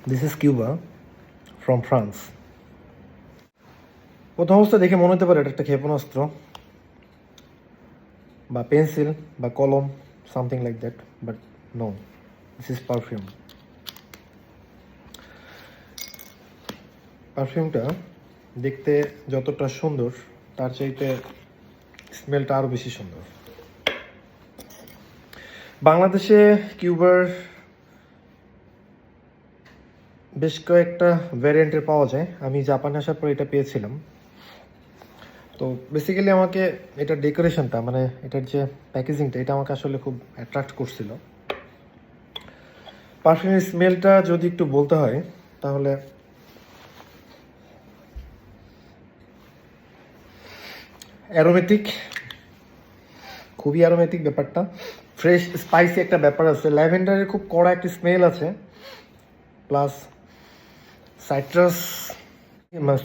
This is Cuba from France. প্রথম অবস্থা দেখে মনে হতে পারে এটা একটা ক্ষেপণাস্ত্র বা পেন্সিল বা কলম, something like that, but no, this is perfume. পারফিউমটা দেখতে যতটা সুন্দর তার চাইতে স্মেলটা আরও বেশি সুন্দর। বাংলাদেশে কিউবার বেশ কয়েকটা ভ্যারিয়েন্টের পাওয়া যায়। আমি জাপানে আসার পর এটা পেয়েছিলাম। তো বেসিক্যালি আমাকে এটার ডেকোরেশনটা, মানে এটার যে প্যাকেজিংটা, এটা আমাকে আসলে খুব অ্যাট্রাক্ট করছিল। পারফিউমের স্মেলটা যদি একটু বলতে হয় তাহলে অ্যারোমেটিক, খুবই অ্যারোমেটিক ব্যাপারটা। ফ্রেশ স্পাইসি একটা ব্যাপার আছে, ল্যাভেন্ডারের খুব কড়া একটা স্মেল আছে, প্লাস সাইট্রাস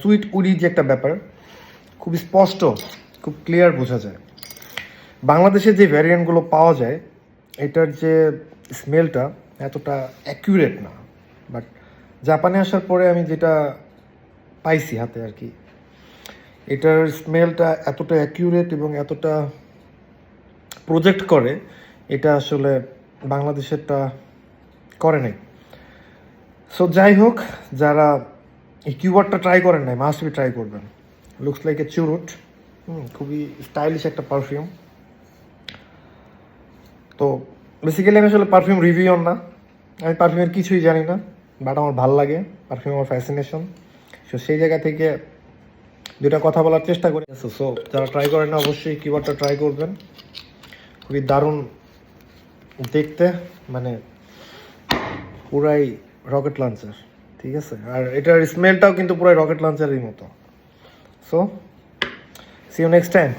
সুইট উডি যে একটা ব্যাপার, খুব স্পষ্ট, খুব ক্লিয়ার বোঝা যায়। বাংলাদেশে যে ভ্যারিয়েন্টগুলো পাওয়া যায় এটার যে স্মেলটা এতটা অ্যাকিউরেট না, বাট জাপানে আসার পরে আমি যেটা পাইছি হাতে আর কি, এটার স্মেলটা এতটা অ্যাকিউরেট এবং এতটা প্রজেক্ট করে, এটা আসলে বাংলাদেশেরটা করে নাই। সো যাই হোক, যারা এই কিউবারটা ট্রাই করেন নাই মাস্ট বি ট্রাই করবেন। লুকস লাইক এ চুরুট, খুবই স্টাইলিশ একটা পারফিউম। তো বেসিক্যালি আমি আসলে পারফিউম রিভিউর না, আমি পারফিউমের কিছুই জানি না, বাট আমার ভাল লাগে পারফিউম, আমার ফ্যাসিনেশন। সো সেই জায়গা থেকে দুটা কথা বলার চেষ্টা করি। সো যারা ট্রাই করেন না অবশ্যই কিউবারটা ট্রাই করবেন, খুবই দারুণ দেখতে, মানে পুরাই রকেট লঞ্চার, ঠিক আছে? আর এটার স্মেলটাও কিন্তু পুরাই রকেট লঞ্চারের মতো। So see you next time.